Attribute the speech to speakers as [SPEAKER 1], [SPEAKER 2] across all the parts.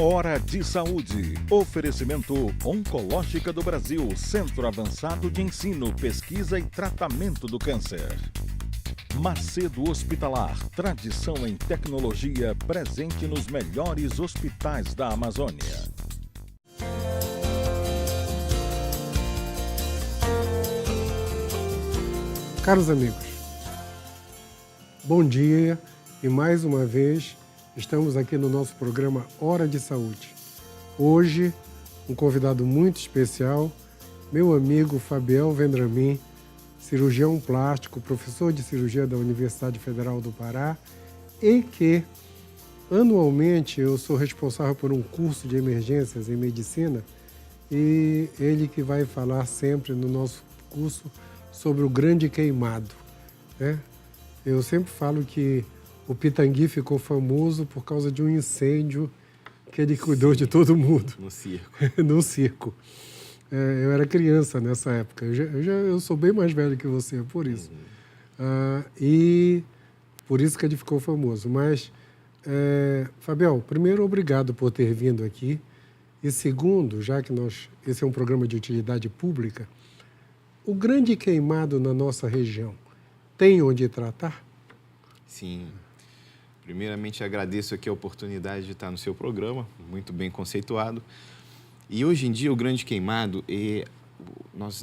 [SPEAKER 1] Hora de Saúde. Oferecimento Oncológica do Brasil, Centro Avançado de Ensino, Pesquisa e Tratamento do Câncer. Macedo Hospitalar, tradição em tecnologia presente nos melhores hospitais da Amazônia.
[SPEAKER 2] Caros amigos, bom dia e mais uma vez estamos aqui no nosso programa Hora de Saúde. Hoje, um convidado muito especial, meu amigo Fabiel Vendramin, cirurgião plástico, professor de cirurgia da Universidade Federal do Pará e que, anualmente, eu sou responsável por um curso de emergências em medicina e ele que vai falar sempre no nosso curso sobre o grande queimado, né? Eu sempre falo que o Pitangui ficou famoso por causa de um incêndio que ele cuidou de todo mundo.
[SPEAKER 3] No circo.
[SPEAKER 2] No circo. Eu era criança nessa época. Eu sou bem mais velho que você, é por isso. E por isso que ele ficou famoso. Mas, Fabiel, primeiro, obrigado por ter vindo aqui. E segundo, já que esse é um programa de utilidade pública, o grande queimado na nossa região tem onde tratar?
[SPEAKER 3] Sim. Primeiramente, agradeço aqui a oportunidade de estar no seu programa, muito bem conceituado. E hoje em dia, o grande queimado,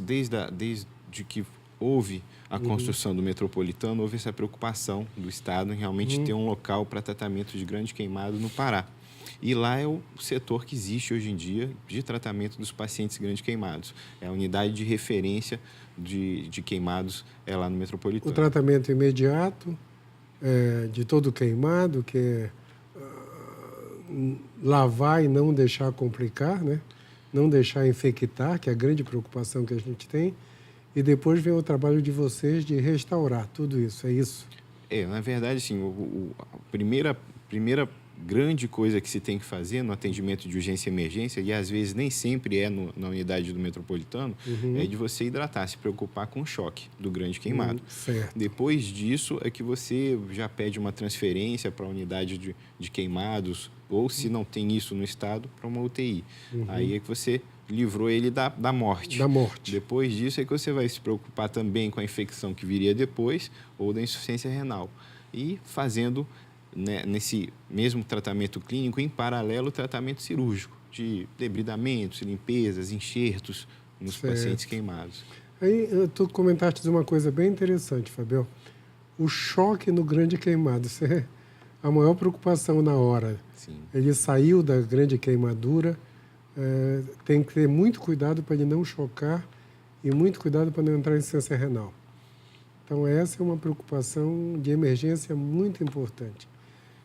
[SPEAKER 3] desde que houve a construção do metropolitano, houve essa preocupação do Estado em realmente ter um local para tratamento de grande queimado no Pará. E lá é o setor que existe hoje em dia de tratamento dos pacientes grandes queimados. É a unidade de referência de queimados lá no metropolitano.
[SPEAKER 2] O tratamento imediato de todo queimado, que é lavar e não deixar complicar, né? Não deixar infectar, que é a grande preocupação que a gente tem. E depois vem o trabalho de vocês de restaurar tudo isso, é isso?
[SPEAKER 3] Na verdade, sim, a primeira grande coisa que se tem que fazer no atendimento de urgência e emergência, e às vezes nem sempre é na unidade do metropolitano, é de você hidratar, se preocupar com o choque do grande queimado.
[SPEAKER 2] Certo.
[SPEAKER 3] Depois disso é que você já pede uma transferência para a unidade de queimados, ou se não tem isso no estado, para uma UTI. Aí é que você livrou ele da morte.
[SPEAKER 2] Da morte.
[SPEAKER 3] Depois disso é que você vai se preocupar também com a infecção que viria depois, ou da insuficiência renal. E fazendo, né, nesse mesmo tratamento clínico, em paralelo, o tratamento cirúrgico, de debridamentos, limpezas, enxertos nos pacientes queimados.
[SPEAKER 2] Aí, tu comentaste uma coisa bem interessante, Fabiel. O choque no grande queimado, isso é a maior preocupação na hora.
[SPEAKER 3] Sim.
[SPEAKER 2] Ele saiu da grande queimadura, tem que ter muito cuidado para ele não chocar e muito cuidado para não entrar em insuficiência renal. Então, essa é uma preocupação de emergência muito importante.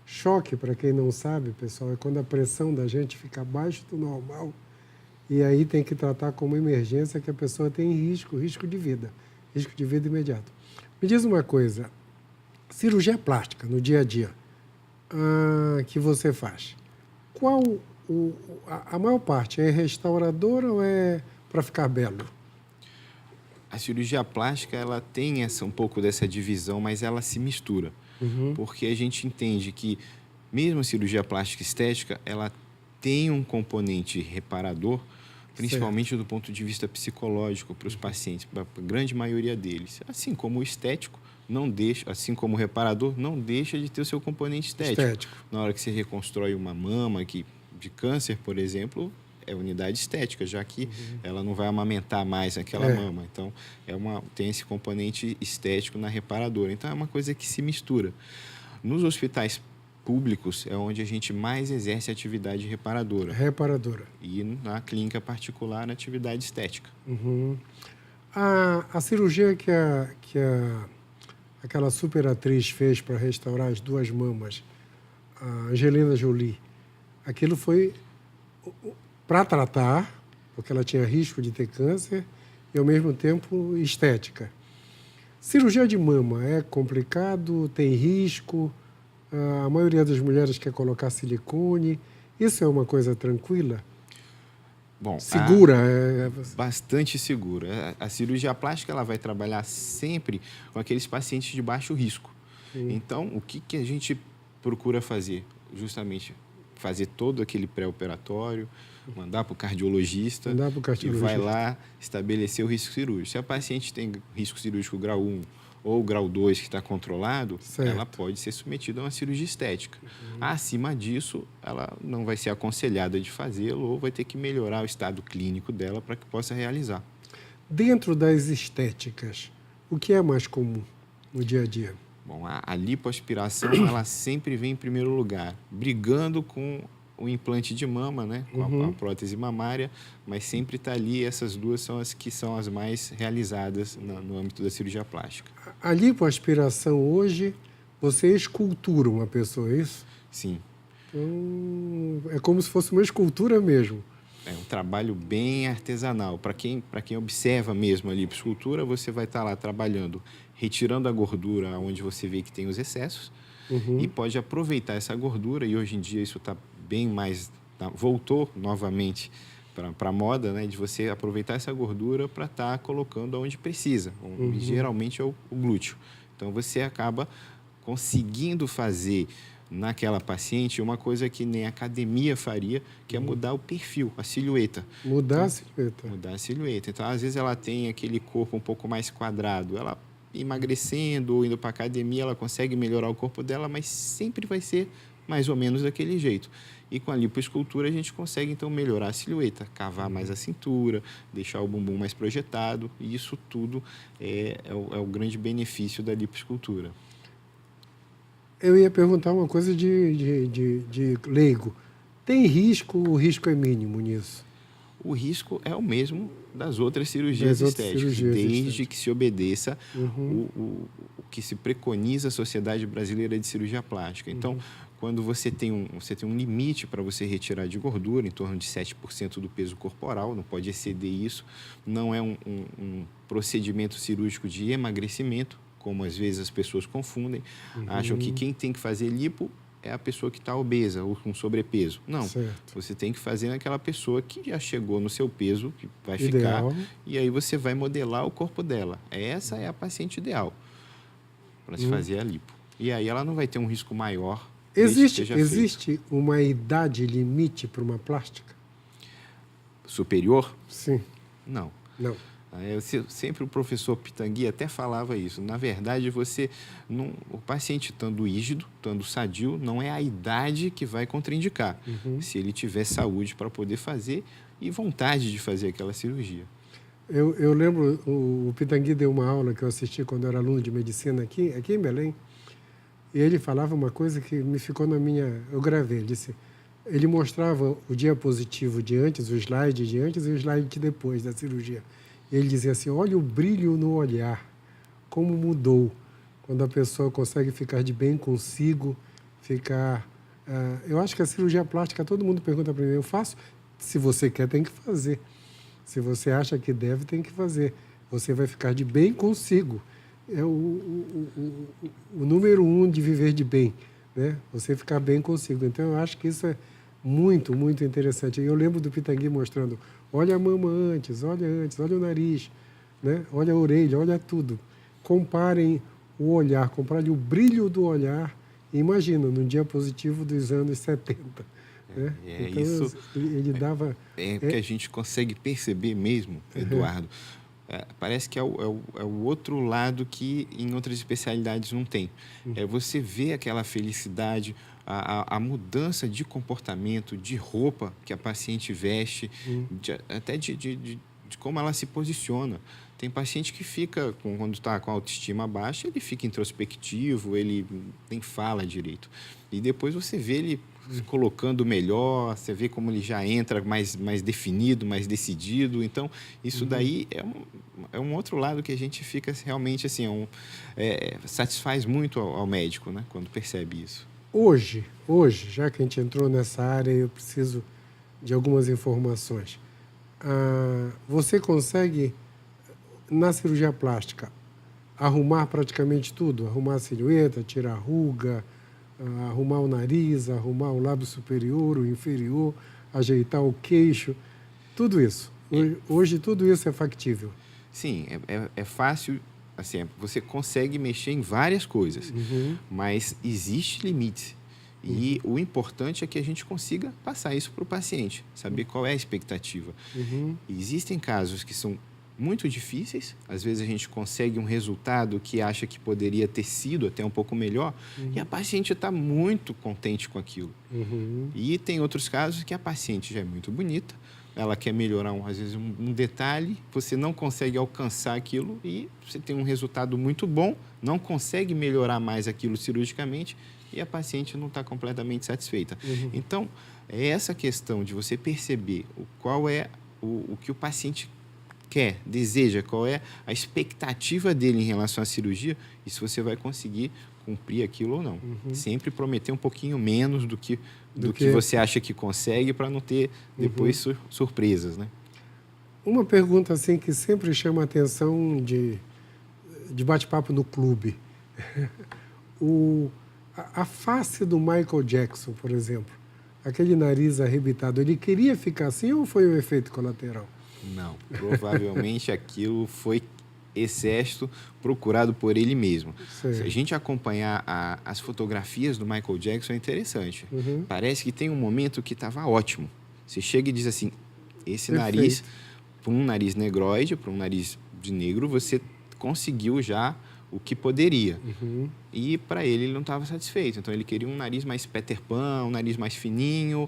[SPEAKER 2] Choque, para quem não sabe, pessoal, é quando a pressão da gente fica abaixo do normal e aí tem que tratar como emergência que a pessoa tem risco de vida imediato. Me diz uma coisa, cirurgia plástica no dia a dia que você faz, qual a maior parte é restauradora ou é para ficar belo?
[SPEAKER 3] A cirurgia plástica, ela tem um pouco dessa divisão, mas ela se mistura. Porque a gente entende que, mesmo a cirurgia plástica estética, ela tem um componente reparador, principalmente do ponto de vista psicológico para os pacientes, para a grande maioria deles. Assim como o estético, assim como o reparador, não deixa de ter o seu componente estético. Na hora que você reconstrói uma mama de câncer, por exemplo, é unidade estética, já que ela não vai amamentar mais aquela mama. Então, tem esse componente estético na reparadora. Então, é uma coisa que se mistura. Nos hospitais públicos é onde a gente mais exerce atividade reparadora.
[SPEAKER 2] Reparadora.
[SPEAKER 3] E na clínica particular, na atividade estética.
[SPEAKER 2] A cirurgia que aquela super atriz fez para restaurar as duas mamas, a Angelina Jolie, aquilo foi para tratar, porque ela tinha risco de ter câncer, e ao mesmo tempo estética. Cirurgia de mama é complicado, tem risco, a maioria das mulheres quer colocar silicone, isso é uma coisa tranquila?
[SPEAKER 3] Bom,
[SPEAKER 2] segura?
[SPEAKER 3] Bastante segura. A cirurgia plástica ela vai trabalhar sempre com aqueles pacientes de baixo risco. Então, o que a gente procura fazer? Justamente fazer todo aquele pré-operatório, mandar para o cardiologista, que
[SPEAKER 2] cardiologista
[SPEAKER 3] vai lá estabelecer o risco cirúrgico. Se a paciente tem risco cirúrgico grau 1 ou grau 2 que está controlado,
[SPEAKER 2] certo,
[SPEAKER 3] ela pode ser submetida a uma cirurgia estética. Acima disso, ela não vai ser aconselhada de fazê-lo ou vai ter que melhorar o estado clínico dela para que possa realizar.
[SPEAKER 2] Dentro das estéticas, o que é mais comum no dia a dia?
[SPEAKER 3] Bom, a lipoaspiração, ela sempre vem em primeiro lugar, brigando com o implante de mama, né, com a prótese mamária, mas sempre está ali, essas duas são as que são as mais realizadas no âmbito da cirurgia plástica.
[SPEAKER 2] A lipoaspiração hoje, você escultura uma pessoa, é isso?
[SPEAKER 3] Sim.
[SPEAKER 2] Então, é como se fosse uma escultura mesmo.
[SPEAKER 3] É um trabalho bem artesanal. Para quem observa mesmo a lipoescultura, você vai estar lá trabalhando, retirando a gordura onde você vê que tem os excessos, e pode aproveitar essa gordura, e hoje em dia isso está bem mais... voltou novamente para a moda, né, de você aproveitar essa gordura para estar colocando onde precisa. Geralmente é o glúteo. Então, você acaba conseguindo fazer naquela paciente uma coisa que nem a academia faria, que é mudar o perfil, a silhueta.
[SPEAKER 2] Mudar a silhueta.
[SPEAKER 3] Mudar a silhueta. Então, às vezes, ela tem aquele corpo um pouco mais quadrado. Ela emagrecendo ou indo para a academia, ela consegue melhorar o corpo dela, mas sempre vai ser mais ou menos daquele jeito. E com a lipoescultura a gente consegue, então, melhorar a silhueta, cavar mais a cintura, deixar o bumbum mais projetado, e isso tudo é o grande benefício da lipoescultura.
[SPEAKER 2] Eu ia perguntar uma coisa de leigo. Tem risco ou o risco é mínimo nisso?
[SPEAKER 3] O risco é o mesmo das outras cirurgias estéticas, desde que se obedeça o que se preconiza a Sociedade Brasileira de Cirurgia Plástica. Então, quando você tem um limite para você retirar de gordura, em torno de 7% do peso corporal, não pode exceder isso, não é um procedimento cirúrgico de emagrecimento, como às vezes as pessoas confundem, acham que quem tem que fazer lipo é a pessoa que está obesa ou com sobrepeso. Não, certo. Você tem que fazer naquela pessoa que já chegou no seu peso, que vai
[SPEAKER 2] ideal.
[SPEAKER 3] Ficar, e aí você vai modelar o corpo dela. Essa é a paciente ideal para se fazer a lipo. E aí ela não vai ter um risco maior.
[SPEAKER 2] Existe uma idade limite para uma plástica?
[SPEAKER 3] Superior?
[SPEAKER 2] Sim.
[SPEAKER 3] Não.
[SPEAKER 2] Não.
[SPEAKER 3] Sempre o professor Pitangui até falava isso. Na verdade, o paciente estando rígido, estando sadio, não é a idade que vai contraindicar. Se ele tiver saúde para poder fazer e vontade de fazer aquela cirurgia.
[SPEAKER 2] Eu lembro, o Pitangui deu uma aula que eu assisti quando eu era aluno de medicina aqui em Belém, e ele falava uma coisa que me ficou na minha... Eu gravei, ele mostrava o diapositivo de antes, o slide de antes e o slide de depois da cirurgia. Ele dizia assim, olha o brilho no olhar, como mudou quando a pessoa consegue ficar de bem consigo, ficar... eu acho que a cirurgia plástica, todo mundo pergunta para mim, eu faço? Se você quer, tem que fazer. Se você acha que deve, tem que fazer. Você vai ficar de bem consigo. É o número 1 de viver de bem, né? Você ficar bem consigo. Então, eu acho que isso é muito, muito interessante. Eu lembro do Pitangui mostrando, olha a mama antes, olha o nariz, né? Olha a orelha, olha tudo. Comparem o olhar, comparem o brilho do olhar. E imagina, no diapositivo dos anos 70. Né? Então,
[SPEAKER 3] isso
[SPEAKER 2] ele dava...
[SPEAKER 3] que a gente consegue perceber mesmo, Eduardo. Parece que é o outro lado que em outras especialidades não tem. Você vê aquela felicidade, a mudança de comportamento, de roupa que a paciente veste, até de como ela se posiciona. Tem paciente que fica, quando está com a autoestima baixa, ele fica introspectivo, ele nem fala direito. E depois você vê ele se colocando melhor, você vê como ele já entra mais definido, mais decidido. Então, isso daí é um outro lado que a gente fica realmente assim, satisfaz muito ao médico, né, quando percebe isso.
[SPEAKER 2] Hoje, já que a gente entrou nessa área, eu preciso de algumas informações. Você consegue, na cirurgia plástica, arrumar praticamente tudo? Arrumar a silhueta, tirar a ruga, arrumar o nariz, arrumar o lábio superior, o inferior, ajeitar o queixo, tudo isso. Hoje tudo isso é factível.
[SPEAKER 3] Sim, é fácil, assim, você consegue mexer em várias coisas, mas existe limite. E o importante é que a gente consiga passar isso para o paciente, saber qual é a expectativa. Existem casos que são muito difíceis, às vezes a gente consegue um resultado que acha que poderia ter sido até um pouco melhor, e a paciente está muito contente com aquilo. E tem outros casos que a paciente já é muito bonita, ela quer melhorar, às vezes, um detalhe, você não consegue alcançar aquilo e você tem um resultado muito bom, não consegue melhorar mais aquilo cirurgicamente e a paciente não está completamente satisfeita. Então, é essa questão de você perceber qual é o que o paciente quer, deseja, qual é a expectativa dele em relação à cirurgia e se você vai conseguir cumprir aquilo ou não. Sempre prometer um pouquinho menos do que você acha que consegue para não ter depois surpresas, né?
[SPEAKER 2] Uma pergunta assim que sempre chama a atenção de bate-papo no clube. A face do Michael Jackson, por exemplo, aquele nariz arrebitado, ele queria ficar assim ou foi um efeito colateral?
[SPEAKER 3] Não, provavelmente aquilo foi excesso procurado por ele mesmo. Se a gente acompanhar as fotografias do Michael Jackson é interessante. Parece que tem um momento que estava ótimo. Você chega e diz assim, esse nariz, para um nariz negroide, para um nariz de negro, você conseguiu já o que poderia. E para ele não estava satisfeito. Então ele queria um nariz mais Peter Pan, um nariz mais fininho,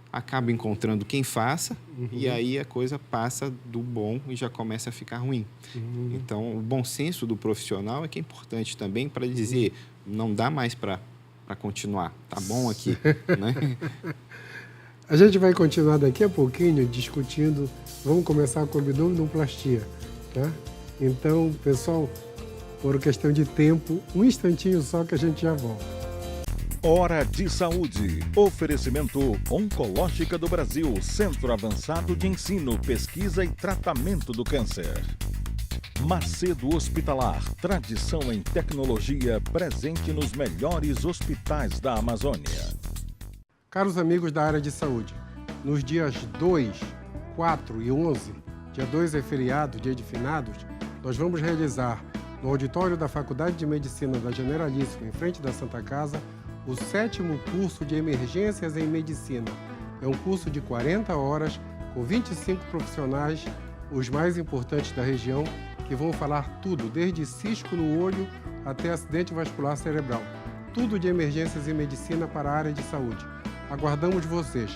[SPEAKER 3] acaba encontrando quem faça e aí a coisa passa do bom e já começa a ficar ruim. Então, o bom senso do profissional é que é importante também para dizer, não dá mais para continuar, tá bom aqui, né?
[SPEAKER 2] A gente vai continuar daqui a pouquinho discutindo, vamos começar com a abdominoplastia, tá? Então, pessoal, por questão de tempo, um instantinho só que a gente já volta.
[SPEAKER 1] Hora de Saúde. Oferecimento Oncológica do Brasil, Centro Avançado de Ensino, Pesquisa e Tratamento do Câncer. Macedo Hospitalar, tradição em tecnologia presente nos melhores hospitais da Amazônia.
[SPEAKER 2] Caros amigos da área de saúde, nos dias 2, 4 e 11, dia 2 é feriado, dia de finados, nós vamos realizar no auditório da Faculdade de Medicina da Generalíssima, em frente da Santa Casa, o 7º curso de Emergências em Medicina. É um curso de 40 horas, com 25 profissionais, os mais importantes da região, que vão falar tudo, desde cisco no olho até acidente vascular cerebral. Tudo de emergências em medicina para a área de saúde. Aguardamos vocês.